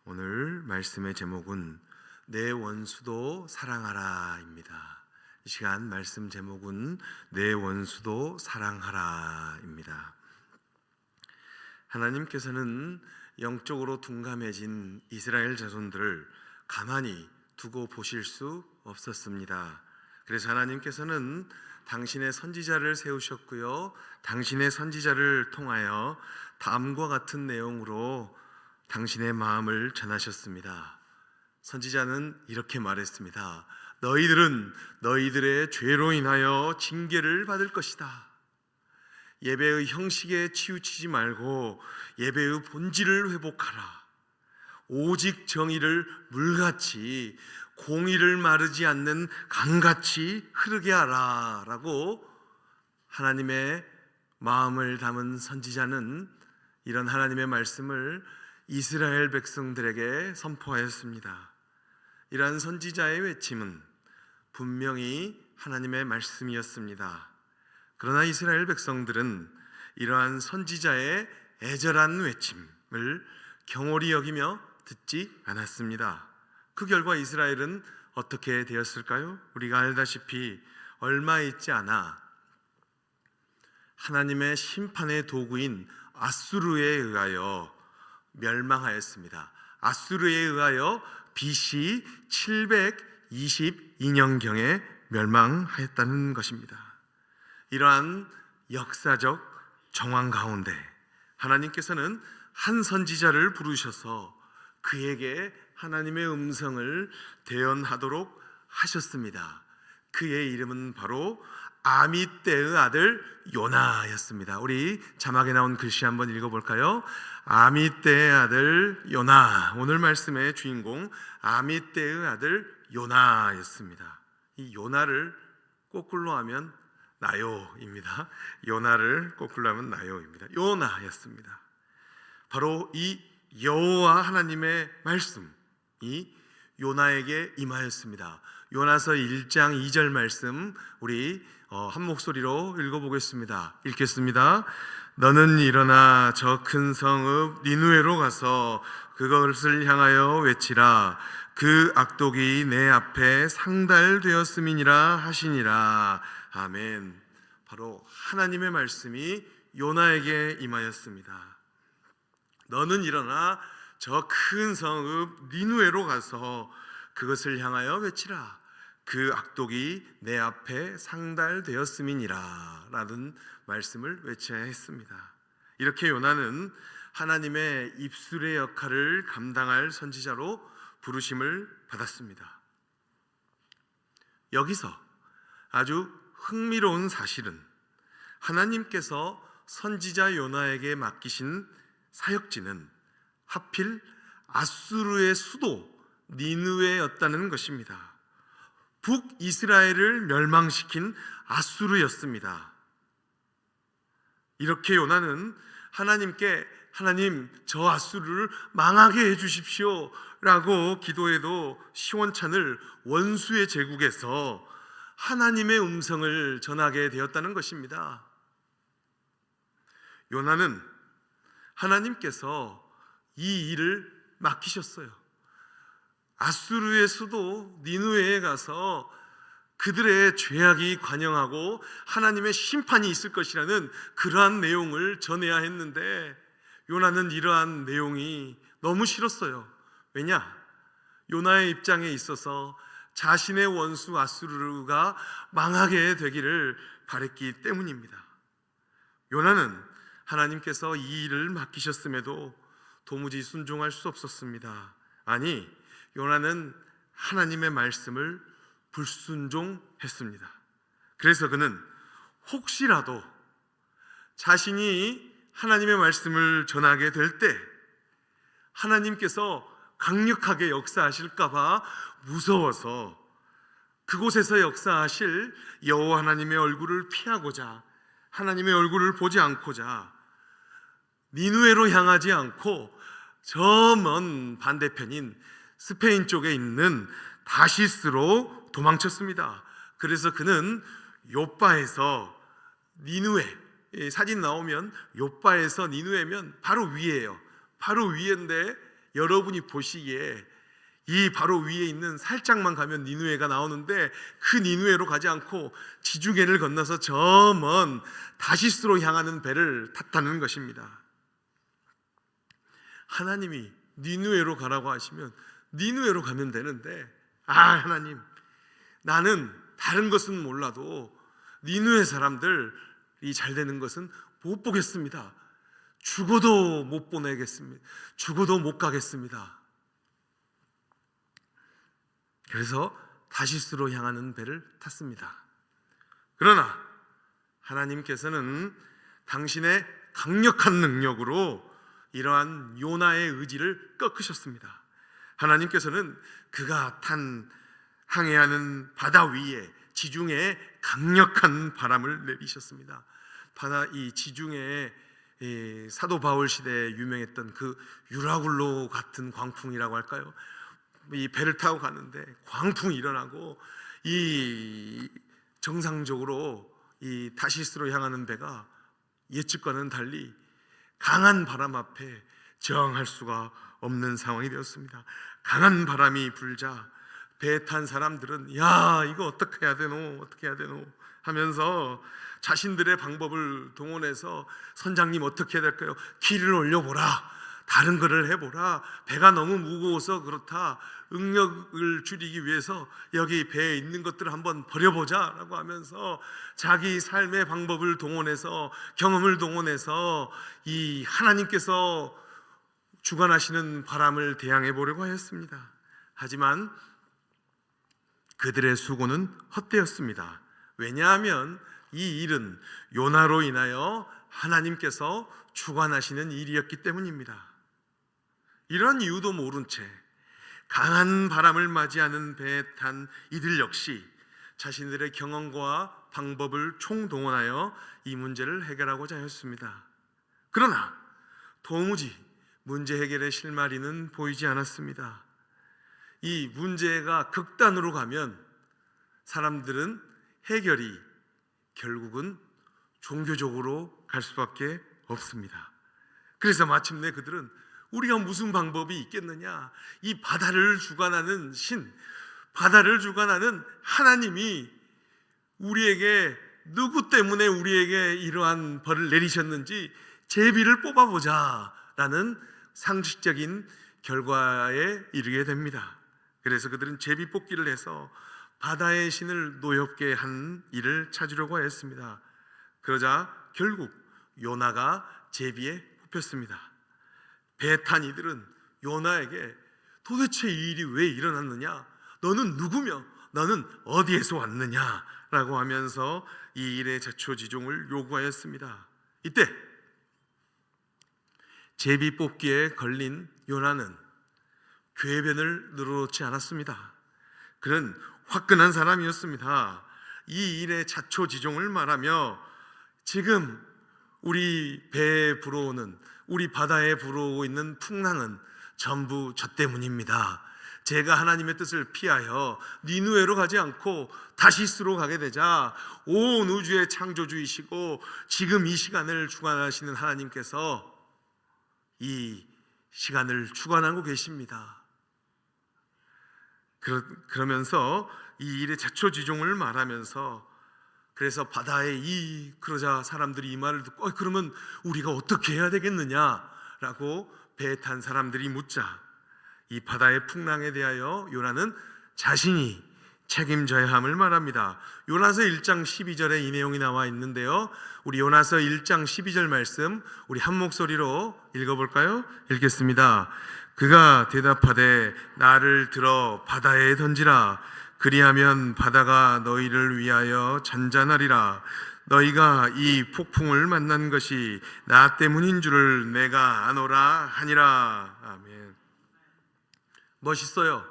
오늘 말씀의 제목은 내 원수도 사랑하라입니다. 이 시간 말씀 제목은 내 원수도 사랑하라입니다. 하나님께서는 영적으로 둔감해진 이스라엘 자손들을 가만히 두고 보실 수 없었습니다. 그래서 하나님께서는 당신의 선지자를 세우셨고요, 당신의 선지자를 통하여 다음과 같은 내용으로 당신의 마음을 전하셨습니다. 선지자는 이렇게 말했습니다. 너희들은 너희들의 죄로 인하여 징계를 받을 것이다. 예배의 형식에 치우치지 말고 예배의 본질을 회복하라. 오직 정의를 물같이, 공의를 마르지 않는 강같이 흐르게 하라 라고 하나님의 마음을 담은 선지자는 이런 하나님의 말씀을 이스라엘 백성들에게 선포하였습니다. 이러한 선지자의 외침은 분명히 하나님의 말씀이었습니다. 그러나 이스라엘 백성들은 이러한 선지자의 애절한 외침을 경홀히 여기며 듣지 않았습니다. 그 결과 이스라엘은 어떻게 되었을까요? 우리가 알다시피 얼마 있지 않아 하나님의 심판의 도구인 아수르에 의하여 멸망하였습니다. 아수르에 의하여 BC 722년경에 멸망하였다는 것입니다. 이러한 역사적 정황 가운데 하나님께서는 한 선지자를 부르셔서 그에게 하나님의 음성을 대언하도록 하셨습니다. 그의 이름은 바로 아미떼의 아들 요나였습니다. 우리 자막에 나온 글씨 한번 읽어볼까요? 아미떼의 아들 요나. 오늘 말씀의 주인공 아미떼의 아들 요나였습니다. 이 요나를 거꾸로 하면 나요입니다. 요나를 거꾸로 하면 나요입니다. 요나였습니다. 바로 이 여호와 하나님의 말씀이 요나에게 임하였습니다. 요나서 1장 2절 말씀 우리 한 목소리로 읽어보겠습니다. 읽겠습니다. 너는 일어나 저 큰 성읍 니느웨로 가서 그것을 향하여 외치라. 그 악독이 내 앞에 상달되었음이니라 하시니라. 아멘. 바로 하나님의 말씀이 요나에게 임하였습니다. 너는 일어나 저 큰 성읍 니느웨로 가서 그것을 향하여 외치라. 그 악독이 내 앞에 상달되었음이니라 라는 말씀을 외쳐야 했습니다. 이렇게 요나는 하나님의 입술의 역할을 감당할 선지자로 부르심을 받았습니다. 여기서 아주 흥미로운 사실은 하나님께서 선지자 요나에게 맡기신 사역지는 하필 아수르의 수도 니느웨였다는 것입니다. 북이스라엘을 멸망시킨 아수르였습니다. 이렇게 요나는 하나님께 하나님 저 아수르를 망하게 해주십시오 라고 기도해도 시원찮을 원수의 제국에서 하나님의 음성을 전하게 되었다는 것입니다. 요나는 하나님께서 이 일을 맡기셨어요. 아수르의 수도 니느웨에 가서 그들의 죄악이 관영하고 하나님의 심판이 있을 것이라는 그러한 내용을 전해야 했는데 요나는 이러한 내용이 너무 싫었어요. 왜냐? 요나의 입장에 있어서 자신의 원수 아수르가 망하게 되기를 바랬기 때문입니다. 요나는 하나님께서 이 일을 맡기셨음에도 도무지 순종할 수 없었습니다. 아니, 요나는 하나님의 말씀을 불순종했습니다. 그래서 그는 혹시라도 자신이 하나님의 말씀을 전하게 될 때 하나님께서 강력하게 역사하실까봐 무서워서 그곳에서 역사하실 여호와 하나님의 얼굴을 피하고자, 하나님의 얼굴을 보지 않고자 니느웨로 향하지 않고 저 먼 반대편인 스페인 쪽에 있는 다시스로 도망쳤습니다. 그래서 그는 요빠에서 니느웨, 사진 나오면 요빠에서 니느웨면 바로 위에요. 바로 위인데 여러분이 보시기에 이 바로 위에 있는 살짝만 가면 니누에가 나오는데 그 니누에로 가지 않고 지중해를 건너서 저 먼 다시스로 향하는 배를 탔다는 것입니다. 하나님이 니누에로 가라고 하시면 니누에로 가면 되는데, 하나님, 나는 다른 것은 몰라도 니누에 사람들이 잘 되는 것은 못 보겠습니다. 죽어도 못 보내겠습니다. 죽어도 못 가겠습니다. 그래서 다시스로 향하는 배를 탔습니다. 그러나 하나님께서는 당신의 강력한 능력으로 이러한 요나의 의지를 꺾으셨습니다. 하나님께서는 그가 항해하는 바다 위에 지중해에 강력한 바람을 내리셨습니다. 이 지중해에 사도 바울 시대에 유명했던 그 유라굴로 같은 광풍이라고 할까요? 이 배를 타고 가는데 광풍이 일어나고 이 정상적으로 이 다시스로 향하는 배가 예측과는 달리 강한 바람 앞에 저항할 수가 없는 상황이 되었습니다. 강한 바람이 불자 배에 탄 사람들은 야, 이거 어떻게 해야 되노 하면서 자신들의 방법을 동원해서 선장님 어떻게 해야 될까요? 길을 올려보라, 다른 거를 해보라, 배가 너무 무거워서 그렇다, 응력을 줄이기 위해서 여기 배에 있는 것들을 한번 버려보자 라고 하면서 자기 삶의 방법을 동원해서, 경험을 동원해서 이 하나님께서 주관하시는 바람을 대항해 보려고 하였습니다. 하지만 그들의 수고는 헛되었습니다. 왜냐하면 이 일은 요나로 인하여 하나님께서 주관하시는 일이었기 때문입니다. 이런 이유도 모른 채 강한 바람을 맞이하는 배에 탄 이들 역시 자신들의 경험과 방법을 총동원하여 이 문제를 해결하고자 했습니다. 그러나 도무지 문제 해결의 실마리는 보이지 않았습니다. 이 문제가 극단으로 가면 사람들은 해결이 결국은 종교적으로 갈 수밖에 없습니다. 그래서 마침내 그들은 우리가 무슨 방법이 있겠느냐, 이 바다를 주관하는 신, 바다를 주관하는 하나님이 우리에게 누구 때문에 우리에게 이러한 벌을 내리셨는지 제비를 뽑아보자 라는 상식적인 결과에 이르게 됩니다. 그래서 그들은 제비 뽑기를 해서 바다의 신을 노엽게 한 일을 찾으려고 했습니다. 그러자 결국 요나가 제비에 뽑혔습니다. 배에 탄 이들은 요나에게 도대체 이 일이 왜 일어났느냐, 너는 누구며 너는 어디에서 왔느냐 라고 하면서 이 일의 자초지종을 요구하였습니다. 이때 제비 뽑기에 걸린 요나는 궤변을 늘어놓지 않았습니다. 그는 화끈한 사람이었습니다. 이 일의 자초지종을 말하며 지금 우리 배에 불어오는, 우리 바다에 불어오고 있는 풍랑은 전부 저 때문입니다. 제가 하나님의 뜻을 피하여 니누에로 가지 않고 다시스로 가게 되자 온 우주의 창조주이시고 지금 이 시간을 주관하시는 하나님께서 이 시간을 주관하고 계십니다. 그러면서 이 일의 자초지종을 말하면서, 그래서 바다에 그러자 사람들이 이 말을 듣고 그러면 우리가 어떻게 해야 되겠느냐라고 배에 탄 사람들이 묻자 이 바다의 풍랑에 대하여 요나는 자신이 책임져야 함을 말합니다. 요나서 1장 12절에 이 내용이 나와 있는데요, 우리 요나서 1장 12절 말씀 우리 한 목소리로 읽어볼까요? 읽겠습니다. 그가 대답하되 나를 들어 바다에 던지라. 그리하면 바다가 너희를 위하여 잔잔하리라. 너희가 이 폭풍을 만난 것이 나 때문인 줄을 내가 아노라 하니라. 아멘. 멋있어요.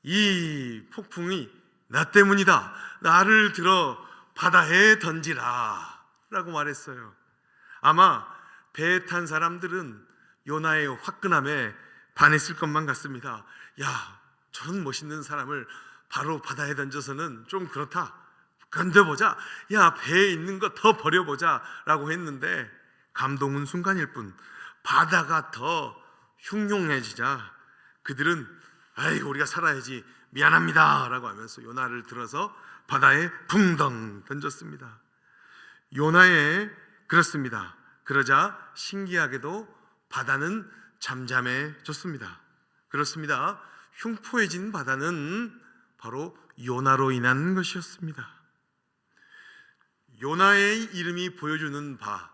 이 폭풍이 나 때문이다. 나를 들어 바다에 던지라 라고 말했어요. 아마 배에 탄 사람들은 요나의 화끈함에 반했을 것만 같습니다. 야, 저런 멋있는 사람을 바로 바다에 던져서는 좀 그렇다, 건져보자, 야 배에 있는 거 더 버려보자 라고 했는데 감동은 순간일 뿐 바다가 더 흉흉해지자 그들은 아이고 우리가 살아야지 미안합니다 라고 하면서 요나를 들어서 바다에 붕덩 던졌습니다. 요나의 그렇습니다. 그러자 신기하게도 바다는 잠잠해졌습니다. 그렇습니다. 흉포해진 바다는 바로 요나로 인한 것이었습니다. 요나의 이름이 보여주는 바,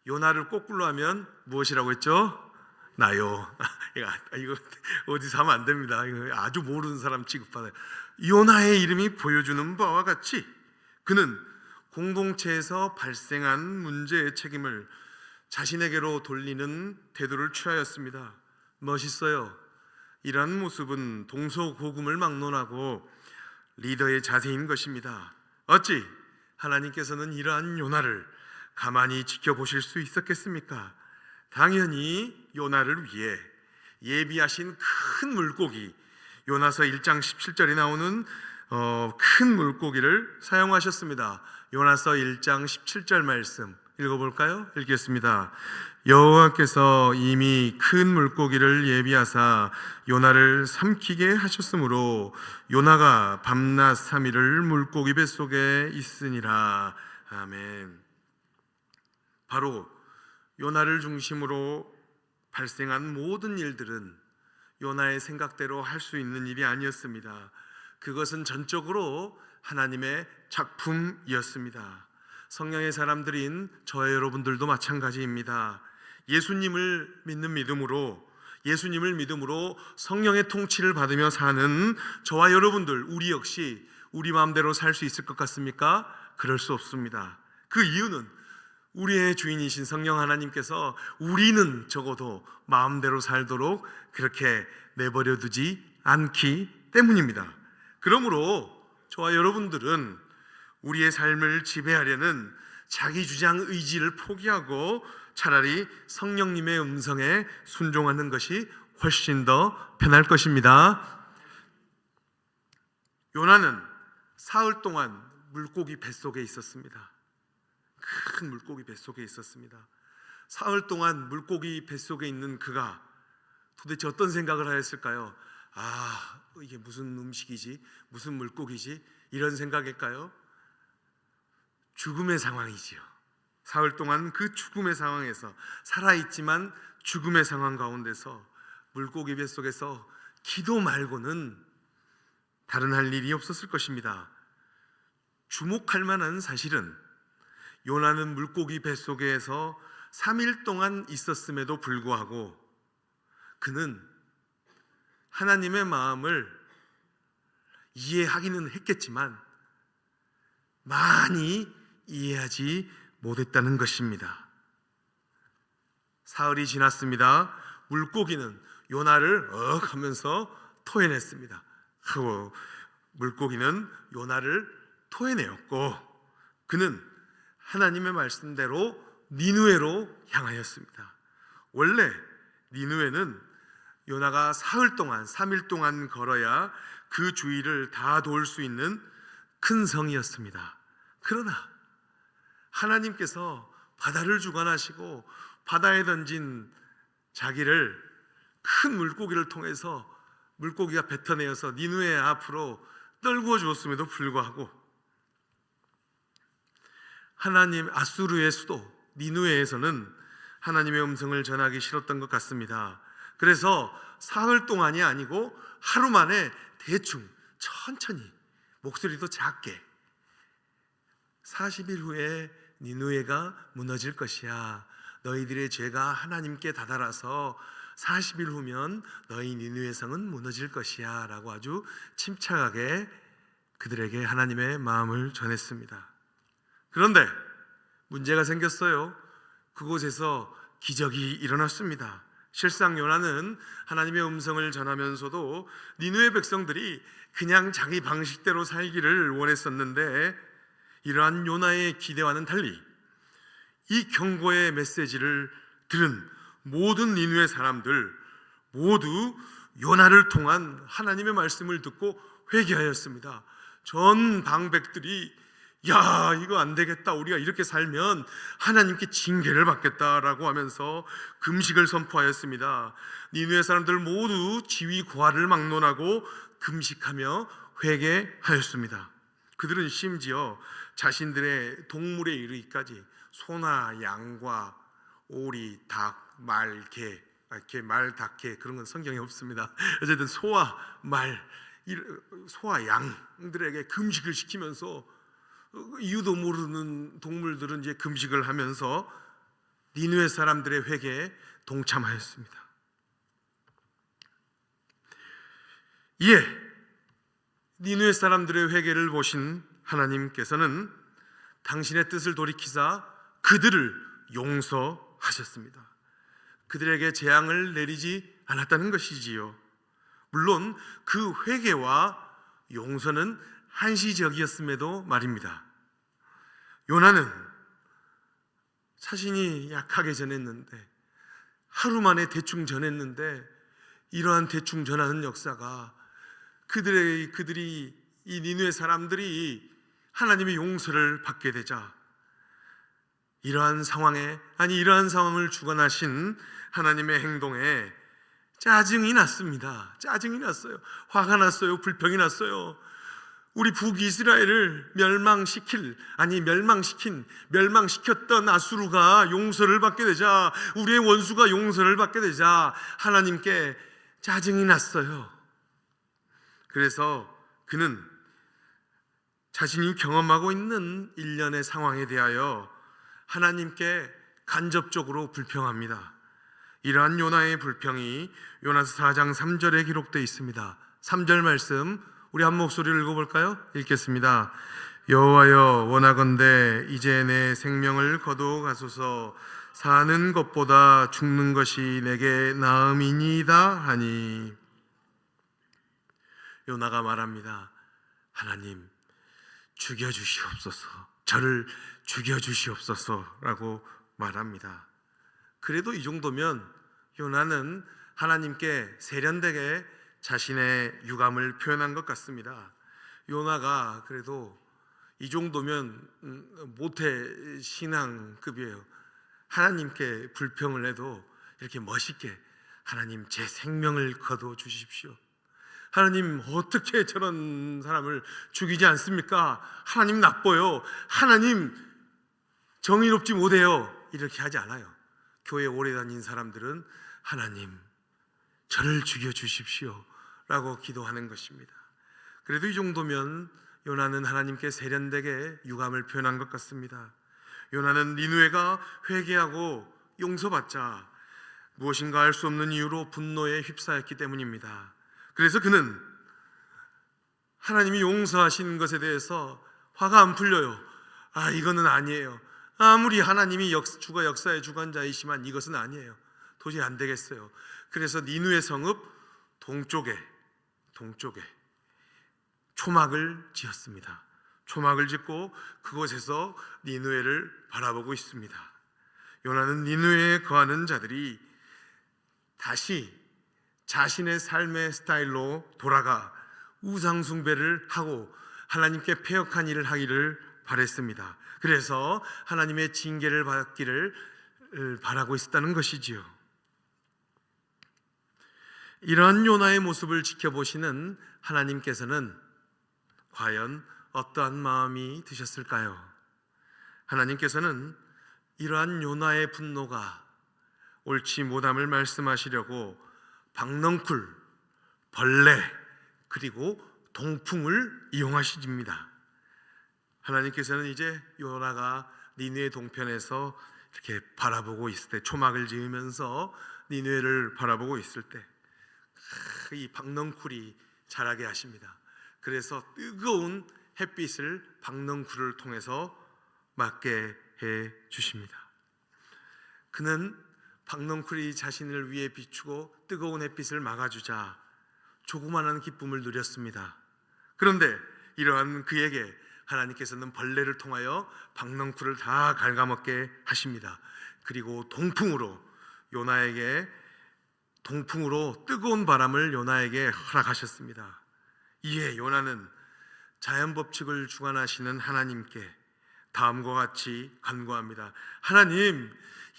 요나를 거꾸로 하면 무엇이라고 했죠? 나요. 이거 어디서 하면 안 됩니다. 이거 아주 모르는 사람 취급받아요. 요나의 이름이 보여주는 바와 같이 그는 공동체에서 발생한 문제의 책임을 자신에게로 돌리는 태도를 취하였습니다. 멋있어요. 이러한 모습은 동서고금을 막론하고 리더의 자세인 것입니다. 어찌 하나님께서는 이러한 요나를 가만히 지켜보실 수 있었겠습니까? 당연히 요나를 위해 예비하신 큰 물고기, 요나서 1장 17절에 나오는 큰 물고기를 사용하셨습니다. 요나서 1장 17절 말씀 읽어볼까요? 읽겠습니다. 여호와께서 이미 큰 물고기를 예비하사 요나를 삼키게 하셨으므로 요나가 밤낮 3일을 물고기 뱃속에 있으니라. 아멘. 바로 요나를 중심으로 발생한 모든 일들은 요나의 생각대로 할 수 있는 일이 아니었습니다. 그것은 전적으로 하나님의 작품이었습니다. 성령의 사람들인 저와 여러분들도 마찬가지입니다. 예수님을 믿음으로 성령의 통치를 받으며 사는 저와 여러분들, 우리 역시 우리 마음대로 살 수 있을 것 같습니까? 그럴 수 없습니다. 그 이유는 우리의 주인이신 성령 하나님께서 우리는 적어도 마음대로 살도록 그렇게 내버려 두지 않기 때문입니다. 그러므로 저와 여러분들은 우리의 삶을 지배하려는 자기 주장 의지를 포기하고 차라리 성령님의 음성에 순종하는 것이 훨씬 더 편할 것입니다. 요나는 사흘 동안 물고기 뱃속에 있었습니다. 큰 물고기 뱃속에 있었습니다. 사흘 동안 물고기 뱃속에 있는 그가 도대체 어떤 생각을 하였을까요? 이게 무슨 음식이지? 무슨 물고기지? 이런 생각일까요? 죽음의 상황이지요. 사흘 동안 그 죽음의 상황에서 살아있지만 죽음의 상황 가운데서 물고기 뱃속에서 기도 말고는 다른 할 일이 없었을 것입니다. 주목할 만한 사실은 요나는 물고기 뱃속에서 3일 동안 있었음에도 불구하고 그는 하나님의 마음을 이해하기는 했겠지만 많이 이해하지 못했다는 것입니다. 사흘이 지났습니다. 물고기는 요나를 하면서 토해냈습니다. 물고기는 요나를 토해내었고 그는 하나님의 말씀대로 니느웨로 향하였습니다. 원래 니느웨는 요나가 사흘 동안 3일 동안 걸어야 그 주위를 다 도울 수 있는 큰 성이었습니다. 그러나 하나님께서 바다를 주관하시고 바다에 던진 자기를 큰 물고기를 통해서 물고기가 뱉어내어서 니느웨 앞으로 떨구어 주었음에도 불구하고 하나님 아수르의 수도 니느웨에서는 하나님의 음성을 전하기 싫었던 것 같습니다. 그래서 사흘 동안이 아니고 하루 만에 대충 천천히 목소리도 작게 40일 후에 니느웨가 무너질 것이야. 너희들의 죄가 하나님께 다다라서 40일 후면 너희 니느웨 성은 무너질 것이야 라고 아주 침착하게 그들에게 하나님의 마음을 전했습니다. 그런데 문제가 생겼어요. 그곳에서 기적이 일어났습니다. 실상 요나는 하나님의 음성을 전하면서도 니느웨 백성들이 그냥 자기 방식대로 살기를 원했었는데 이러한 요나의 기대와는 달리 이 경고의 메시지를 들은 모든 니느웨 사람들 모두 요나를 통한 하나님의 말씀을 듣고 회개하였습니다. 전 방백들이 야, 이거 안 되겠다, 우리가 이렇게 살면 하나님께 징계를 받겠다라고 하면서 금식을 선포하였습니다. 니느웨 사람들 모두 지위 고하를 막론하고 금식하며 회개하였습니다. 그들은 심지어 자신들의 동물에 이르기까지 소나 양과 오리, 닭, 말, 개, 말, 닭, 개, 그런 건 성경에 없습니다. 어쨌든 소와 말, 소와 양들에게 금식을 시키면서 이유도 모르는 동물들은 이제 금식을 하면서 니느웨 사람들의 회개에 동참하였습니다. 이에 니느웨 사람들의 회개를 보신 하나님께서는 당신의 뜻을 돌이키사 그들을 용서하셨습니다. 그들에게 재앙을 내리지 않았다는 것이지요. 물론 그 회개와 용서는 한시적이었음에도 말입니다. 요나는 자신이 약하게 전했는데, 하루 만에 대충 전했는데, 이러한 대충 전하는 역사가 그들이 이 니느웨 사람들이 하나님의 용서를 받게 되자 이러한 상황을 주관하신 하나님의 행동에 짜증이 났습니다. 짜증이 났어요. 화가 났어요. 불평이 났어요. 우리 북이스라엘을 멸망시켰던 아수르가 용서를 받게 되자, 우리의 원수가 용서를 받게 되자 하나님께 짜증이 났어요. 그래서 그는 자신이 경험하고 있는 일련의 상황에 대하여 하나님께 간접적으로 불평합니다. 이러한 요나의 불평이 요나서 4장 3절에 기록되어 있습니다. 3절 말씀 우리 한 목소리를 읽어볼까요? 읽겠습니다. 여호와여, 원하건대 이제 내 생명을 거두어가소서. 사는 것보다 죽는 것이 내게 나음이니이다 하니. 요나가 말합니다. 하나님, 죽여주시옵소서. 저를 죽여주시옵소서라고 말합니다. 그래도 이 정도면 요나는 하나님께 세련되게 자신의 유감을 표현한 것 같습니다. 요나가 그래도 이 정도면 모태 신앙급이에요. 하나님께 불평을 해도 이렇게 멋있게, 하나님 제 생명을 거둬 주십시오. 하나님 어떻게 저런 사람을 죽이지 않습니까? 하나님 나빠요. 하나님 정의롭지 못해요. 이렇게 하지 않아요. 교회 오래 다닌 사람들은 하나님 저를 죽여주십시오 라고 기도하는 것입니다. 그래도 이 정도면 요나는 하나님께 세련되게 유감을 표현한 것 같습니다. 요나는 니느웨가 회개하고 용서받자 무엇인가 알 수 없는 이유로 분노에 휩싸였기 때문입니다. 그래서 그는 하나님이 용서하시는 것에 대해서 화가 안 풀려요. 이거는 아니에요. 아무리 하나님이 주가 역사의 주관자이시만 이것은 아니에요. 도저히 안 되겠어요. 그래서 니느웨 성읍 동쪽에 초막을 지었습니다. 초막을 짓고 그곳에서 니느웨를 바라보고 있습니다. 요나는 니느웨에 거하는 자들이 다시 자신의 삶의 스타일로 돌아가 우상 숭배를 하고 하나님께 패역한 일을 하기를 바랬습니다. 그래서 하나님의 징계를 받기를 바라고 있었다는 것이지요. 이러한 요나의 모습을 지켜보시는 하나님께서는 과연 어떠한 마음이 드셨을까요? 하나님께서는 이러한 요나의 분노가 옳지 못함을 말씀하시려고 박넝쿨, 벌레, 그리고 동풍을 이용하십니다. 하나님께서는 이제 요나가 니느웨 동편에서 이렇게 바라보고 있을 때, 초막을 지으면서 니느웨를 바라보고 있을 때 이 박넝쿨이 자라게 하십니다. 그래서 뜨거운 햇빛을 박넝쿨을 통해서 맞게 해 주십니다. 그는 박넝쿨이 자신을 위해 비추고 뜨거운 햇빛을 막아주자 조그마한 기쁨을 누렸습니다. 그런데 이러한 그에게 하나님께서는 벌레를 통하여 박넝쿨을 다 갉아먹게 하십니다. 그리고 동풍으로 뜨거운 바람을 요나에게 허락하셨습니다. 이에 요나는 자연 법칙을 주관하시는 하나님께 다음과 같이 간구합니다. 하나님,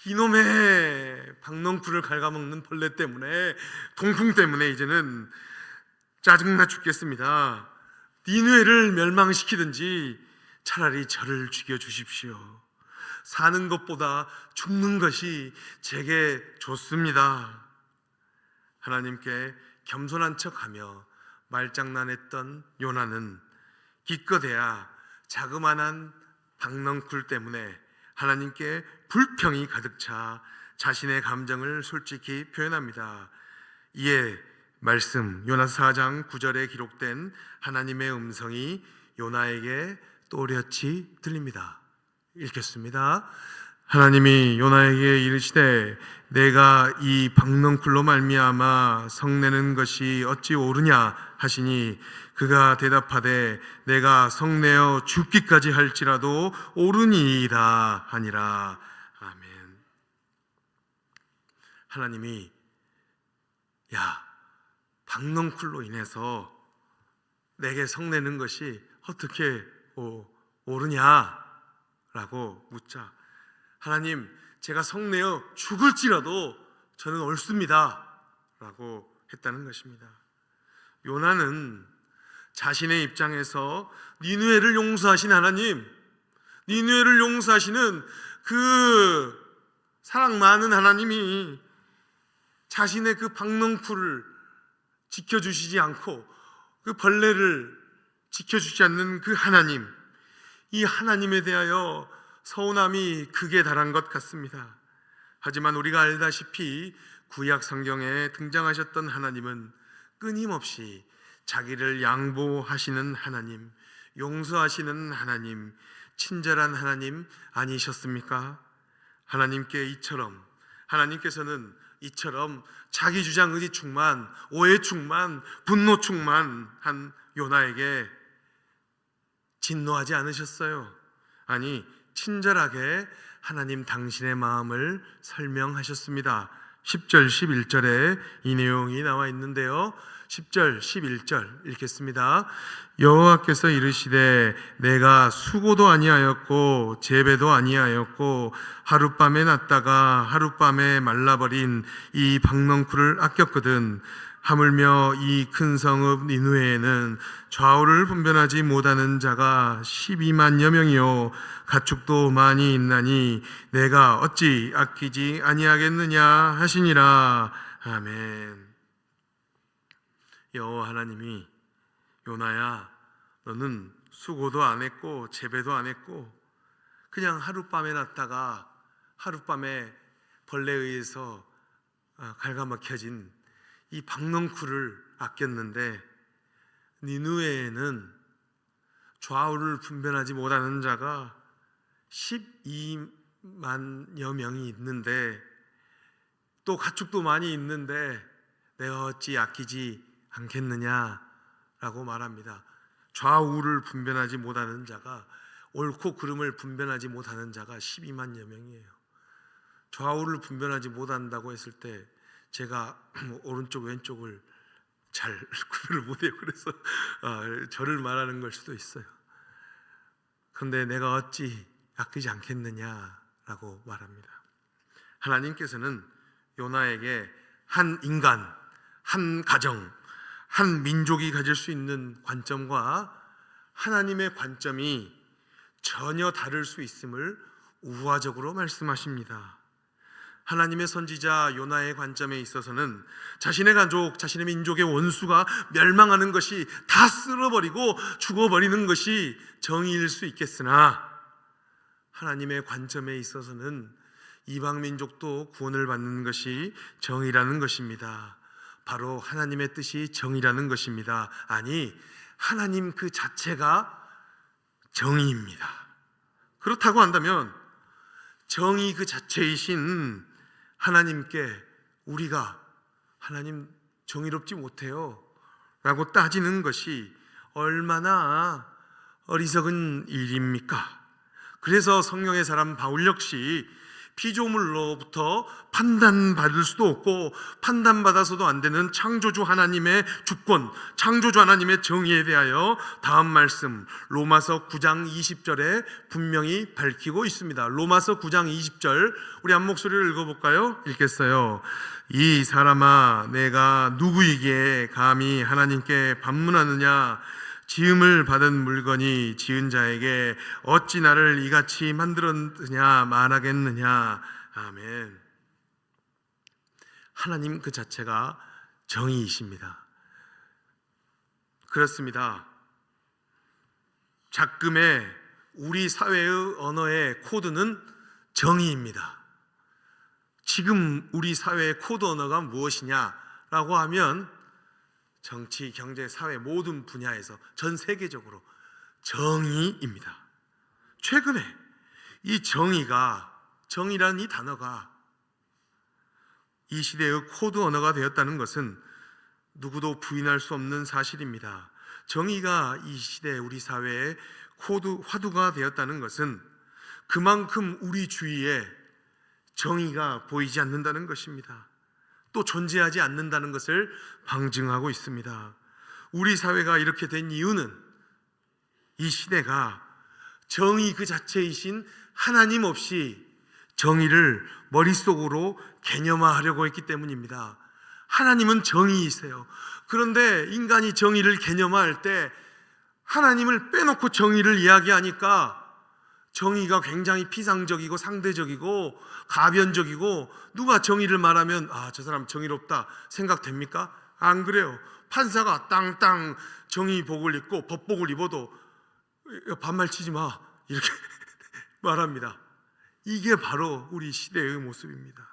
이놈의 박넝쿨을 갉아먹는 벌레 때문에, 동풍 때문에 이제는 짜증나 죽겠습니다. 니느웨를 멸망시키든지 차라리 저를 죽여주십시오. 사는 것보다 죽는 것이 제게 좋습니다. 하나님께 겸손한 척하며 말장난했던 요나는 기껏해야 자그마한 박넝쿨 때문에 하나님께 불평이 가득 차 자신의 감정을 솔직히 표현합니다. 이에 말씀 요나서 4장 9절에 기록된 하나님의 음성이 요나에게 또렷이 들립니다. 읽겠습니다. 하나님이 요나에게 이르시되 내가 이 박넝쿨로 말미암아 성내는 것이 어찌 옳으냐 하시니 그가 대답하되 내가 성내어 죽기까지 할지라도 옳으니이다 하니라. 아멘. 하나님이 야, 박넝쿨로 인해서 내게 성내는 것이 어떻게 옳으냐라고 묻자 하나님, 제가 성내어 죽을지라도 저는 옳습니다 라고 했다는 것입니다. 요나는 자신의 입장에서 니느웨를 용서하신 하나님, 니느웨를 용서하시는 그 사랑 많은 하나님이 자신의 그 박넝쿨을 지켜주시지 않고 그 벌레를 지켜주지 않는 그 하나님, 이 하나님에 대하여 서운함이 극에 달한 것 같습니다. 하지만 우리가 알다시피 구약 성경에 등장하셨던 하나님은 끊임없이 자기를 양보하시는 하나님, 용서하시는 하나님, 친절한 하나님 아니셨습니까? 하나님께서는 이처럼 자기 주장 의지 충만, 오해 충만, 분노 충만한 요나에게 진노하지 않으셨어요. 아니, 친절하게 하나님 당신의 마음을 설명하셨습니다. 10절 11절에 이 내용이 나와 있는데요, 10절 11절 읽겠습니다. 여호와께서 이르시되 내가 수고도 아니하였고 재배도 아니하였고 하룻밤에 났다가 하룻밤에 말라버린 이 박넝쿨을 아꼈거든. 하물며 이 큰 성읍 니느웨에는 좌우를 분별하지 못하는 자가 12만여 명이요 가축도 많이 있나니 내가 어찌 아끼지 아니하겠느냐 하시니라. 아멘. 여호와 하나님이 요나야, 너는 수고도 안 했고 재배도 안 했고 그냥 하룻밤에 났다가 하룻밤에 벌레에 의해서 갉아먹혀진 이 박넝쿨을 아꼈는데 니느웨에는 좌우를 분별하지 못하는 자가 12만여 명이 있는데 또 가축도 많이 있는데 내가 어찌 아끼지 않겠느냐라고 말합니다. 좌우를 분별하지 못하는 자가, 옳고 그름을 분별하지 못하는 자가 12만여 명이에요. 좌우를 분별하지 못한다고 했을 때 제가 오른쪽 왼쪽을 잘 구별을 못해요. 그래서 저를 말하는 걸 수도 있어요. 그런데 내가 어찌 아끼지 않겠느냐라고 말합니다. 하나님께서는 요나에게 한 인간, 한 가정, 한 민족이 가질 수 있는 관점과 하나님의 관점이 전혀 다를 수 있음을 우화적으로 말씀하십니다. 하나님의 선지자 요나의 관점에 있어서는 자신의 가족, 자신의 민족의 원수가 멸망하는 것이, 다 쓸어버리고 죽어버리는 것이 정의일 수 있겠으나 하나님의 관점에 있어서는 이방 민족도 구원을 받는 것이 정의라는 것입니다. 바로 하나님의 뜻이 정의라는 것입니다. 아니, 하나님 그 자체가 정의입니다. 그렇다고 한다면 정의 그 자체이신 하나님께 우리가 하나님 정의롭지 못해요 라고 따지는 것이 얼마나 어리석은 일입니까? 그래서 성령의 사람 바울 역시 피조물로부터 판단받을 수도 없고 판단받아서도 안 되는 창조주 하나님의 주권, 창조주 하나님의 정의에 대하여 다음 말씀 로마서 9장 20절에 분명히 밝히고 있습니다. 로마서 9장 20절 우리 한 목소리를 읽어볼까요? 읽겠어요. 이 사람아, 내가 누구이기에 감히 하나님께 반문하느냐? 지음을 받은 물건이 지은 자에게 어찌 나를 이같이 만들었느냐 말하겠느냐. 아멘. 하나님 그 자체가 정의이십니다. 그렇습니다. 작금의 우리 사회의 언어의 코드는 정의입니다. 지금 우리 사회의 코드 언어가 무엇이냐라고 하면 정치, 경제, 사회 모든 분야에서 전 세계적으로 정의입니다. 최근에 이 정의라는 이 단어가 이 시대의 코드 언어가 되었다는 것은 누구도 부인할 수 없는 사실입니다. 정의가 이 시대 우리 사회의 화두가 되었다는 것은 그만큼 우리 주위에 정의가 보이지 않는다는 것입니다. 또 존재하지 않는다는 것을 방증하고 있습니다. 우리 사회가 이렇게 된 이유는 이 시대가 정의 그 자체이신 하나님 없이 정의를 머릿속으로 개념화하려고 했기 때문입니다. 하나님은 정의이세요. 그런데 인간이 정의를 개념화할 때 하나님을 빼놓고 정의를 이야기하니까 정의가 굉장히 피상적이고 상대적이고 가변적이고 누가 정의를 말하면 저 사람 정의롭다 생각됩니까? 안 그래요. 판사가 땅땅 정의복을 입고 법복을 입어도 반말치지 마 이렇게 말합니다. 이게 바로 우리 시대의 모습입니다.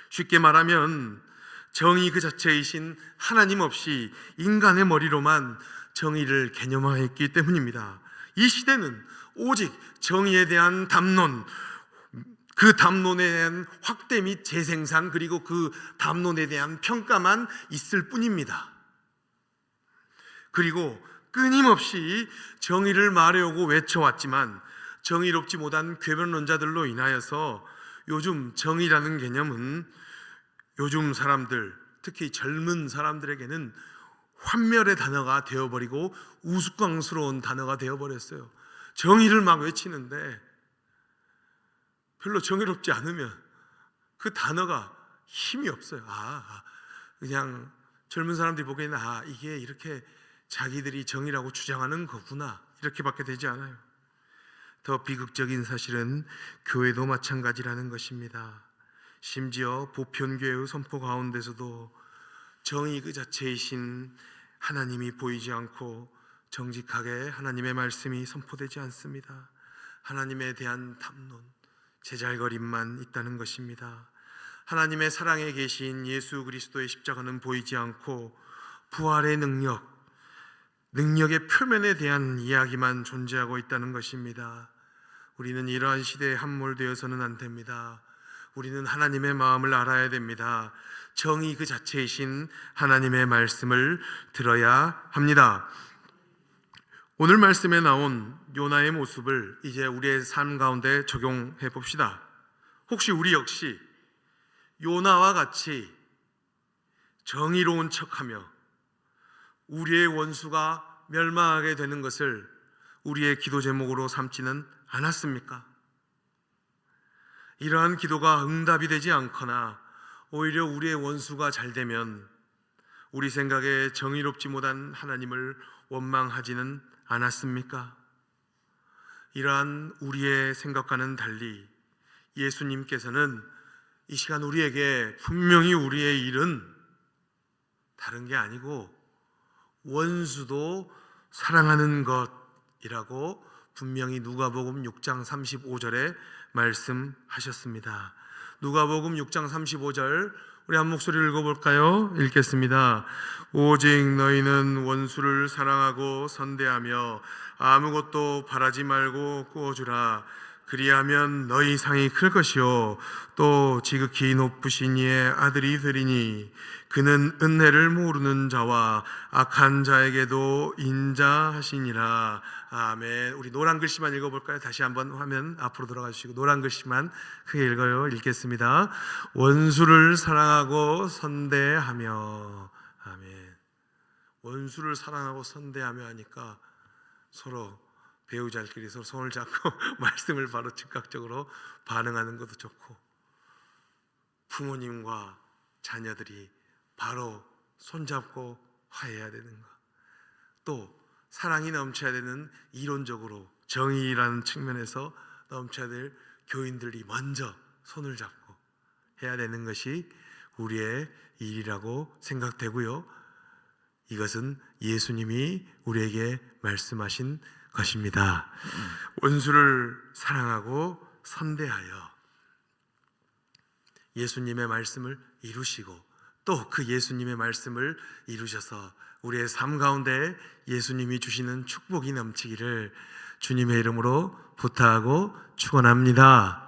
쉽게 말하면 정의 그 자체이신 하나님 없이 인간의 머리로만 정의를 개념화했기 때문입니다. 이 시대는 오직 정의에 대한 담론, 그 담론에 대한 확대 및 재생산, 그리고 그 담론에 대한 평가만 있을 뿐입니다. 그리고 끊임없이 정의를 말해오고 외쳐왔지만 정의롭지 못한 궤변론자들로 인하여서 요즘 정의라는 개념은 요즘 사람들, 특히 젊은 사람들에게는 환멸의 단어가 되어버리고 우스꽝스러운 단어가 되어버렸어요. 정의를 막 외치는데 별로 정의롭지 않으면 그 단어가 힘이 없어요. 그냥 젊은 사람들이 보기에는 이게 이렇게 자기들이 정의라고 주장하는 거구나 이렇게밖에 되지 않아요. 더 비극적인 사실은 교회도 마찬가지라는 것입니다. 심지어 보편교회의 선포 가운데서도 정의 그 자체이신 하나님이 보이지 않고 정직하게 하나님의 말씀이 선포되지 않습니다. 하나님에 대한 담론, 제잘거림만 있다는 것입니다. 하나님의 사랑에 계신 예수 그리스도의 십자가는 보이지 않고 부활의 능력의 표면에 대한 이야기만 존재하고 있다는 것입니다. 우리는 이러한 시대에 함몰되어서는 안 됩니다. 우리는 하나님의 마음을 알아야 됩니다. 정의 그 자체이신 하나님의 말씀을 들어야 합니다. 오늘 말씀에 나온 요나의 모습을 이제 우리의 삶 가운데 적용해 봅시다. 혹시 우리 역시 요나와 같이 정의로운 척하며 우리의 원수가 멸망하게 되는 것을 우리의 기도 제목으로 삼지는 않았습니까? 이러한 기도가 응답이 되지 않거나 오히려 우리의 원수가 잘 되면 우리 생각에 정의롭지 못한 하나님을 원망하지는 않았습니까? 이러한 우리의 생각과는 달리 예수님께서는 이 시간 우리에게 분명히 우리의 일은 다른 게 아니고 원수도 사랑하는 것이라고 분명히 누가복음 6장 35절에 말씀하셨습니다. 누가복음 6장 35절 우리 한 목소리를 읽어볼까요? 읽겠습니다. 오직 너희는 원수를 사랑하고 선대하며 아무것도 바라지 말고 꾸어주라. 그리하면 너희 상이 클 것이요 또 지극히 높으신 이의 아들이 되리니 그는 은혜를 모르는 자와 악한 자에게도 인자하시니라. 아멘. 우리 노란 글씨만 읽어볼까요? 다시 한번 화면 앞으로 돌아가 주시고 노란 글씨만 크게 읽어요. 읽겠습니다. 원수를 사랑하고 선대하며. 아멘. 원수를 사랑하고 선대하며 하니까 서로 배우자끼리 서로 손을 잡고 말씀을 바로 즉각적으로 반응하는 것도 좋고, 부모님과 자녀들이 바로 손잡고 화해해야 되는 것, 또 사랑이 넘쳐야 되는, 이론적으로 정의라는 측면에서 넘쳐야 될 교인들이 먼저 손을 잡고 해야 되는 것이 우리의 일이라고 생각되고요. 이것은 예수님이 우리에게 말씀하신 것입니다. 원수를 사랑하고 선대하여 예수님의 말씀을 이루시고 또 그 예수님의 말씀을 이루셔서 우리의 삶 가운데 예수님이 주시는 축복이 넘치기를 주님의 이름으로 부탁하고 축원합니다.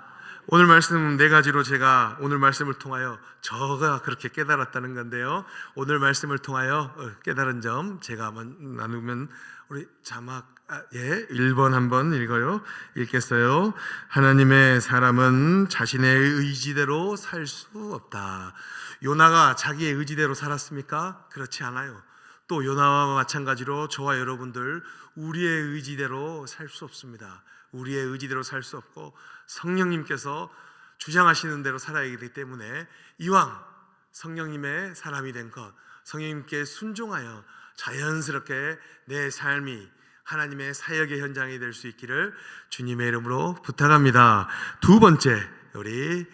오늘 말씀 네 가지로 제가 오늘 말씀을 통하여 저가 그렇게 깨달았다는 건데요. 오늘 말씀을 통하여 깨달은 점 제가 한번 나누면, 우리 자막 1번 한번 읽어요. 읽겠어요. 하나님의 사람은 자신의 의지대로 살 수 없다. 요나가 자기의 의지대로 살았습니까? 그렇지 않아요. 또 요나와 마찬가지로 저와 여러분들 우리의 의지대로 살 수 없습니다. 우리의 의지대로 살 수 없고 성령님께서 주장하시는 대로 살아야 되기 때문에 이왕 성령님의 사람이 된 것, 성령님께 순종하여 자연스럽게 내 삶이 하나님의 사역의 현장이 될 수 있기를 주님의 이름으로 부탁합니다. 두 번째, 우리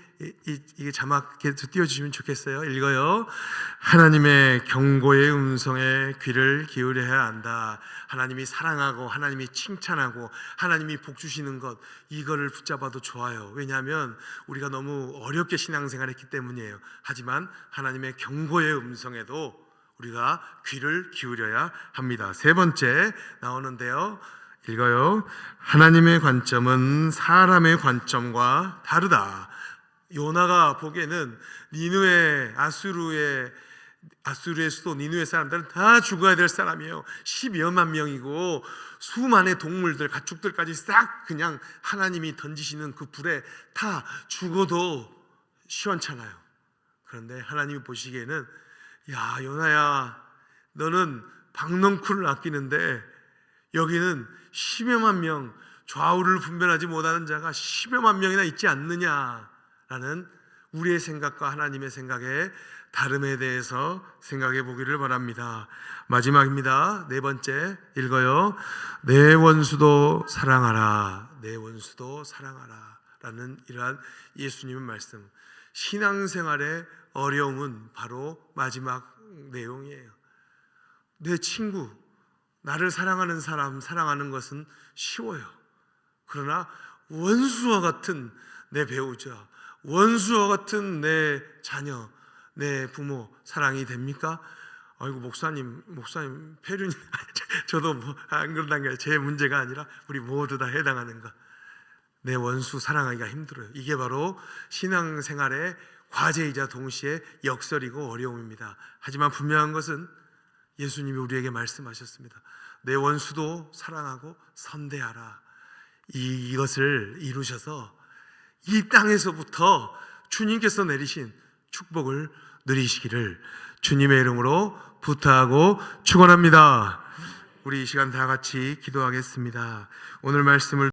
이게 자막 계속 띄워주시면 좋겠어요. 읽어요. 하나님의 경고의 음성에 귀를 기울여야 한다. 하나님이 사랑하고 하나님이 칭찬하고 하나님이 복 주시는 것, 이거를 붙잡아도 좋아요. 왜냐하면 우리가 너무 어렵게 신앙생활했기 때문이에요. 하지만 하나님의 경고의 음성에도 우리가 귀를 기울여야 합니다. 세 번째 나오는데요. 읽어요. 하나님의 관점은 사람의 관점과 다르다. 요나가 보기에는 니느웨, 아수르의 수도 니느웨 사람들은 다 죽어야 될 사람이에요. 10여만 명이고 수만의 동물들, 가축들까지 싹 그냥 하나님이 던지시는 그 불에 다 죽어도 시원찮아요. 그런데 하나님이 보시기에는, 야 요나야, 너는 박넝쿨을 아끼는데 여기는 10여만 명, 좌우를 분별하지 못하는 자가 10여만 명이나 있지 않느냐라는 우리의 생각과 하나님의 생각의 다름에 대해서 생각해 보기를 바랍니다. 마지막입니다. 네 번째 읽어요. 내 원수도 사랑하라. 내 원수도 사랑하라 라는 이러한 예수님의 말씀. 신앙생활의 어려움은 바로 마지막 내용이에요. 내 친구, 나를 사랑하는 사람 사랑하는 것은 쉬워요. 그러나 원수와 같은 내 배우자, 원수와 같은 내 자녀, 내 부모 사랑이 됩니까? 아이고 목사님 폐륜 저도 안 그런다는 게 제 문제가 아니라 우리 모두 다 해당하는 것. 내 원수 사랑하기가 힘들어요. 이게 바로 신앙생활의 과제이자 동시에 역설이고 어려움입니다. 하지만 분명한 것은 예수님이 우리에게 말씀하셨습니다. 내 원수도 사랑하고 선대하라. 이것을 이루셔서 이 땅에서부터 주님께서 내리신 축복을 누리시기를 주님의 이름으로 부탁하고 축원합니다. 우리 이 시간 다 같이 기도하겠습니다. 오늘 말씀을